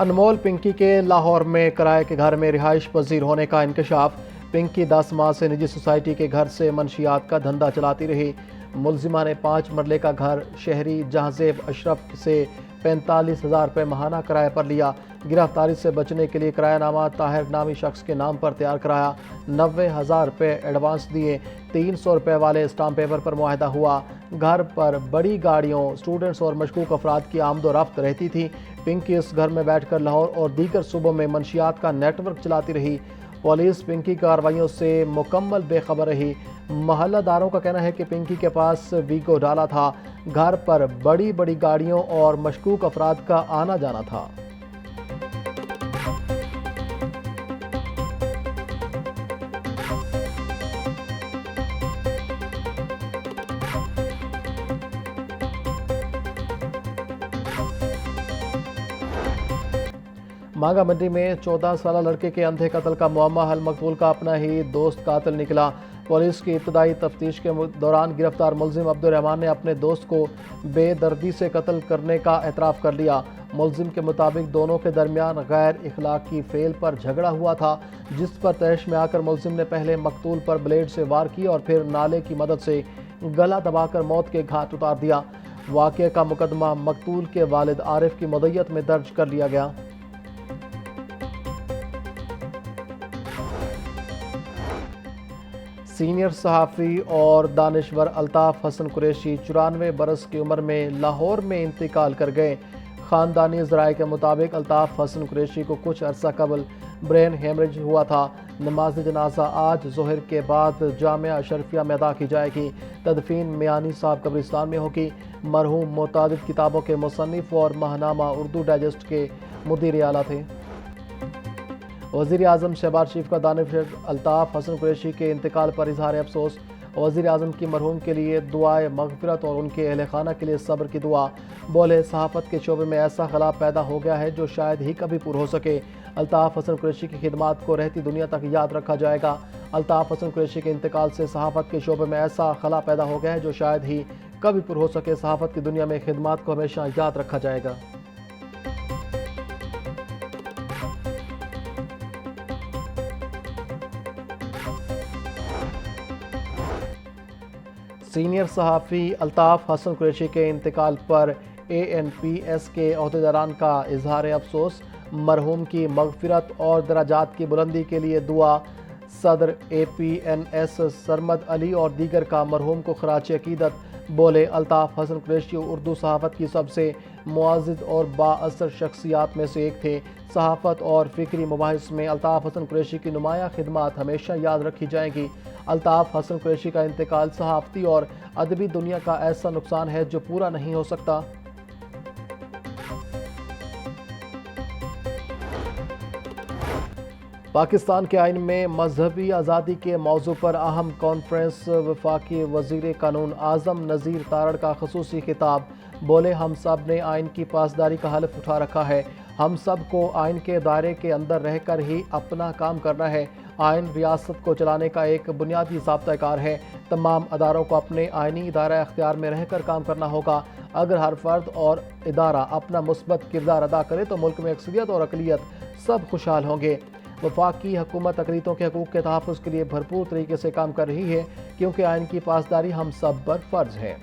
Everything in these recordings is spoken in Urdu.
انمول پنکی کے لاہور میں کرائے کے گھر میں رہائش پذیر ہونے کا انکشاف۔ پنکی 10 ماہ سے نجی سوسائٹی کے گھر سے منشیات کا دھندا چلاتی رہی۔ ملزمہ نے 5 مرلے کا گھر شہری جہانزیب اشرف سے 45,000 روپے ماہانہ کرائے پر لیا۔ گرفتاری سے بچنے کے لیے کرایہ نامہ طاہر نامی شخص کے نام پر تیار کرایا۔ 90,000 روپے ایڈوانس دیے۔ 300 روپے والے اسٹامپ پیپر پر معاہدہ ہوا۔ گھر پر بڑی گاڑیوں، اسٹوڈنٹس اور مشکوک افراد کی آمد و رفت رہتی تھی۔ پنکی اس گھر میں بیٹھ کر لاہور اور دیگر صوبوں میں منشیات کا نیٹ ورک چلاتی رہی۔ پولیس پنکی کارروائیوں سے مکمل بے خبر رہی۔ محلہ داروں کا کہنا ہے کہ پنکی کے پاس ویگو ڈالا تھا۔ گھر پر بڑی بڑی گاڑیوں اور مشکوک افراد کا آنا جانا تھا۔ مانگا منڈی میں 14 سالہ لڑکے کے اندھے قتل کا معمہ حل۔ مقتول کا اپنا ہی دوست قاتل نکلا۔ پولیس کی ابتدائی تفتیش کے دوران گرفتار ملزم عبد الرحمان نے اپنے دوست کو بے دردی سے قتل کرنے کا اعتراف کر لیا۔ ملزم کے مطابق دونوں کے درمیان غیر اخلاقی فعل پر جھگڑا ہوا تھا، جس پر طیش میں آ کر ملزم نے پہلے مقتول پر بلیڈ سے وار کی اور پھر نالے کی مدد سے گلا دبا کر موت کے گھاٹ اتار دیا۔ واقعے کا مقدمہ مقتول کے والد عارف کی مدعیت میں درج کر لیا گیا۔ سینئر صحافی اور دانشور الطاف حسن قریشی 94 برس کی عمر میں لاہور میں انتقال کر گئے۔ خاندانی ذرائع کے مطابق الطاف حسن قریشی کو کچھ عرصہ قبل برین ہیمریج ہوا تھا۔ نماز جنازہ آج ظہر کے بعد جامعہ اشرفیہ میں ادا کی جائے گی۔ تدفین میانی صاحب قبرستان میں ہوگی۔ مرحوم متعدد کتابوں کے مصنف اور ماہنامہ اردو ڈائجسٹ کے مدیر اعلیٰ تھے۔ وزیر اعظم شہباز شریف کا دانشور الطاف حسن قریشی کے انتقال پر اظہار افسوس۔ وزیر اعظم کی مرحوم کے لیے دعائے مغفرت اور ان کے اہل خانہ کے لیے صبر کی دعا۔ بولے صحافت کے شعبے میں ایسا خلا پیدا ہو گیا ہے جو شاید ہی کبھی پر ہو سکے۔ الطاف حسن قریشی کی خدمات کو رہتی دنیا تک یاد رکھا جائے گا۔ الطاف حسن قریشی کے انتقال سے صحافت کے شعبے میں ایسا خلا پیدا ہو گیا ہے جو شاید ہی کبھی پر ہو سکے۔ صحافت کی دنیا میں خدمات کو ہمیشہ یاد رکھا جائے گا۔ سینئر صحافی الطاف حسن قریشی کے انتقال پر ANPS کے عہدیداران کا اظہار افسوس۔ مرحوم کی مغفرت اور درجات کی بلندی کے لیے دعا۔ صدر APNS سرمد علی اور دیگر کا مرحوم کو خراج عقیدت۔ بولے الطاف حسن قریشی اردو صحافت کی سب سے معزز اور بااثر شخصیات میں سے ایک تھے۔ صحافت اور فکری مباحث میں الطاف حسن قریشی کی نمایاں خدمات ہمیشہ یاد رکھی جائیں گی۔ الطاف حسن قریشی کا انتقال صحافتی اور ادبی دنیا کا ایسا نقصان ہے جو پورا نہیں ہو سکتا۔ پاکستان کے آئین میں مذہبی آزادی کے موضوع پر اہم کانفرنس۔ وفاقی وزیر قانون اعظم نذیر تارڑ کا خصوصی خطاب۔ بولے ہم سب نے آئین کی پاسداری کا حلف اٹھا رکھا ہے۔ ہم سب کو آئین کے دائرے کے اندر رہ کر ہی اپنا کام کرنا ہے۔ آئین ریاست کو چلانے کا ایک بنیادی ضابطہ کار ہے۔ تمام اداروں کو اپنے آئینی دائرہ اختیار میں رہ کر کام کرنا ہوگا۔ اگر ہر فرد اور ادارہ اپنا مثبت کردار ادا کرے تو ملک میں اکثریت اور اقلیت سب خوشحال ہوں گے۔ وفاقی حکومت اقلیتوں کے حقوق کے تحفظ کے لیے بھرپور طریقے سے کام کر رہی ہے، کیونکہ آئین کی پاسداری ہم سب پر فرض ہے۔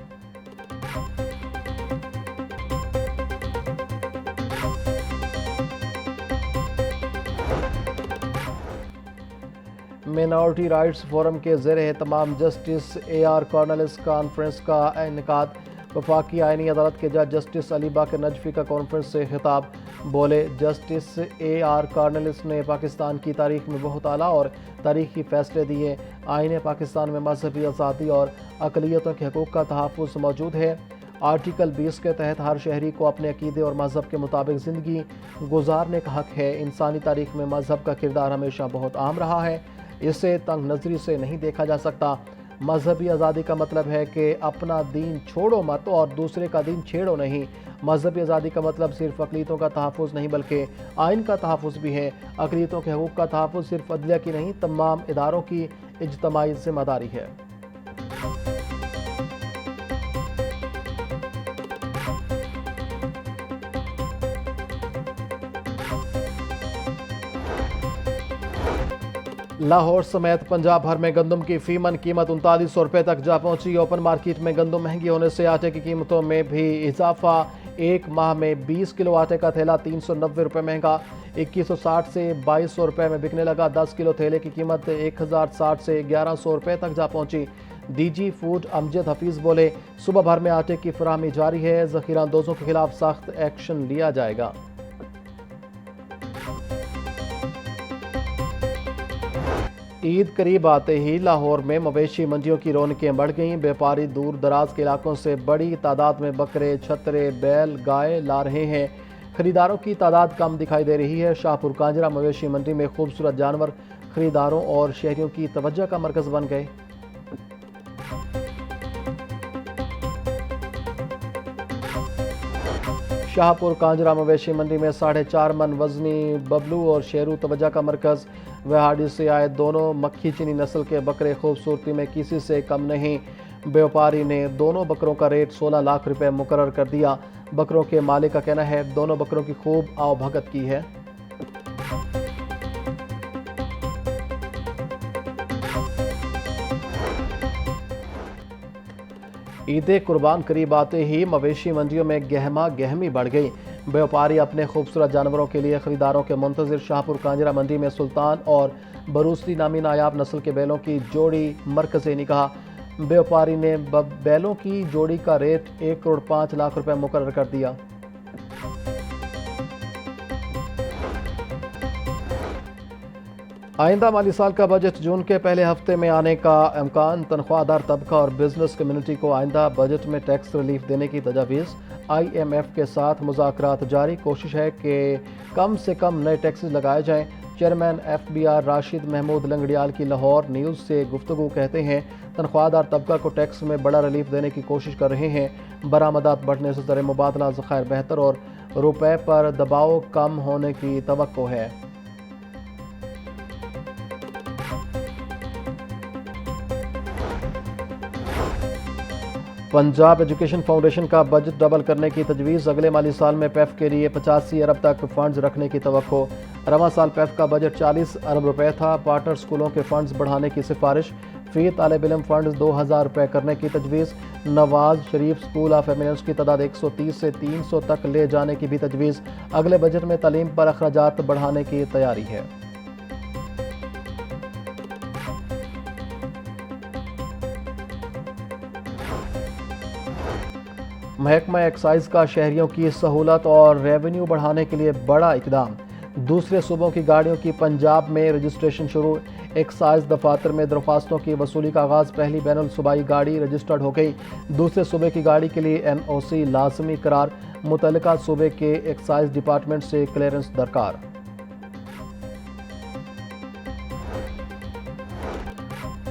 مینارٹی رائٹس فورم کے زیر اہتمام جسٹس AR کارنلس کانفرنس کا انعقاد۔ وفاقی آئینی عدالت کے جج جسٹس علی باقر نجفی کا کانفرنس سے خطاب۔ بولے جسٹس AR کارنلس نے پاکستان کی تاریخ میں بہت اعلیٰ اور تاریخی فیصلے دیے۔ آئین پاکستان میں مذہبی آزادی اور اقلیتوں کے حقوق کا تحفظ موجود ہے۔ آرٹیکل 20 کے تحت ہر شہری کو اپنے عقیدے اور مذہب کے مطابق زندگی گزارنے کا حق ہے۔ انسانی تاریخ میں مذہب کا کردار ہمیشہ بہت عام رہا ہے، اسے تنگ نظری سے نہیں دیکھا جا سکتا۔ مذہبی آزادی کا مطلب ہے کہ اپنا دین چھوڑو مت اور دوسرے کا دین چھیڑو نہیں۔ مذہبی آزادی کا مطلب صرف اقلیتوں کا تحفظ نہیں بلکہ آئین کا تحفظ بھی ہے۔ اقلیتوں کے حقوق کا تحفظ صرف عدلیہ کی نہیں، تمام اداروں کی اجتماعی ذمہ داری ہے۔ لاہور سمیت پنجاب بھر میں گندم کی فی من قیمت 3900 روپے تک جا پہنچی۔ اوپن مارکیٹ میں گندم مہنگی ہونے سے آٹے کی قیمتوں میں بھی اضافہ۔ ایک ماہ میں 20 کلو آٹے کا تھیلا 390 روپے مہنگا 2160 سے 2200 روپے میں بکنے لگا۔ 10 کلو تھیلے کی قیمت 1060 سے 1100 روپے تک جا پہنچی۔ ڈی جی فوڈ امجد حفیظ بولے، صوبہ بھر میں آٹے کی فراہمی جاری ہے، ذخیرہ اندوزوں کے خلاف سخت ایکشن لیا جائے گا۔ عید قریب آتے ہی لاہور میں مویشی منڈیوں کی رونقیں بڑھ گئیں۔ بیوپاری دور دراز کے علاقوں سے بڑی تعداد میں بکرے، چھترے، بیل، گائے لا رہے ہیں۔ خریداروں کی تعداد کم دکھائی دے رہی ہے۔ شاہپور کانجرا مویشی منڈی میں خوبصورت جانور خریداروں اور شہریوں کی توجہ کا مرکز بن گئے۔ شاہپور کانجرا مویشی منڈی میں 4.5 من وزنی ببلو اور شیرو توجہ کا مرکز۔ وہاڑی سے آئے دونوں مکھی چینی نسل کے بکرے خوبصورتی میں کسی سے کم نہیں۔ بیوپاری نے دونوں بکروں کا ریٹ 16 لاکھ روپے مقرر کر دیا۔ بکروں کے مالک کا کہنا ہے دونوں بکروں کی خوب آؤ بھگت کی ہے۔ عید قربان قریب آتے ہی مویشی منڈیوں میں گہما گہمی بڑھ گئی۔ بیوپاری اپنے خوبصورت جانوروں کے لیے خریداروں کے منتظر۔ شاہپور کانجرا منڈی میں سلطان اور بروسلی نامی نایاب نسل کے بیلوں کی جوڑی مرکز نکاح۔ بیوپاری نے بیلوں کی جوڑی کا ریٹ 1 کروڑ 5 لاکھ روپے مقرر کر دیا۔ آئندہ مالی سال کا بجٹ جون کے پہلے ہفتے میں آنے کا امکان۔ تنخواہ دار طبقہ اور بزنس کمیونٹی کو آئندہ بجٹ میں ٹیکس ریلیف دینے کی تجاویز۔ آئی ایم ایف کے ساتھ مذاکرات جاری، کوشش ہے کہ کم سے کم نئے ٹیکسز لگائے جائیں۔ Chairman F B R Rashid Mahmood Langrial کی لاہور نیوز سے گفتگو کہتے ہیں تنخواہ دار طبقہ کو ٹیکس میں بڑا ریلیف دینے کی کوشش کر رہے ہیں۔ برآمدات بڑھنے سے زر مبادلہ ذخائر بہتر اور روپے پر دباؤ کم ہونے کی توقع ہے۔ پنجاب ایجوکیشن فاؤنڈیشن کا بجٹ ڈبل کرنے کی تجویز۔ اگلے مالی سال میں پیف کے لیے 85 ارب تک فنڈز رکھنے کی توقع۔ رواں سال پیف کا بجٹ 40 ارب روپے تھا۔ پارٹنر سکولوں کے فنڈز بڑھانے کی سفارش۔ فی طالب علم فنڈز 2000 روپے کرنے کی تجویز۔ Nawaz Sharif school of eminence کی تعداد 130 سے 300 تک لے جانے کی بھی تجویز۔ اگلے بجٹ میں تعلیم پر اخراجات بڑھانے کی تیاری ہے۔ محکمہ ایکسائز کا شہریوں کی سہولت اور ریونیو بڑھانے کے لیے بڑا اقدام۔ دوسرے صوبوں کی گاڑیوں کی پنجاب میں رجسٹریشن شروع۔ ایکسائز دفاتر میں درخواستوں کی وصولی کا آغاز۔ پہلی بین الصوبائی گاڑی رجسٹرڈ ہو گئی۔ دوسرے صوبے کی گاڑی کے لیے این او سی لازمی قرار۔ متعلقہ صوبے کے ایکسائز ڈپارٹمنٹ سے کلیئرنس درکار۔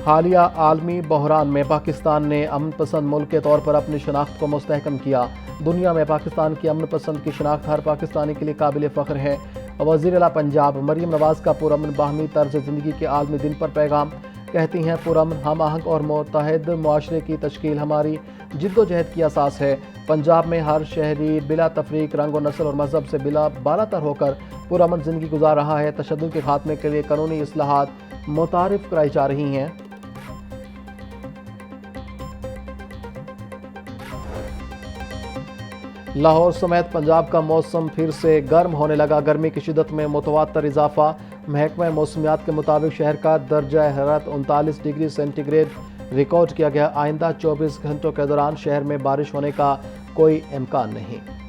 حالیہ عالمی بحران میں پاکستان نے امن پسند ملک کے طور پر اپنی شناخت کو مستحکم کیا۔ دنیا میں پاکستان کی امن پسند کی شناخت ہر پاکستانی کے لیے قابل فخر ہے۔ وزیر اعلیٰ پنجاب مریم نواز کا پرامن باہمی طرز زندگی کے عالمی دن پر پیغام۔ کہتی ہیں پرامن، ہم آہنگ اور متحد معاشرے کی تشکیل ہماری جدوجہد کی اساس ہے۔ پنجاب میں ہر شہری بلا تفریق رنگ و نسل اور مذہب سے بالا تر ہو کر پرامن زندگی گزار رہا ہے۔ تشدد کے خاتمے کے لیے قانونی اصلاحات متعارف کرائی جا رہی ہیں۔ لاہور سمیت پنجاب کا موسم پھر سے گرم ہونے لگا۔ گرمی کی شدت میں متواتر اضافہ۔ محکمہ موسمیات کے مطابق شہر کا درجہ حرارت 39 ڈگری سینٹی گریڈ ریکارڈ کیا گیا۔ آئندہ 24 گھنٹوں کے دوران شہر میں بارش ہونے کا کوئی امکان نہیں۔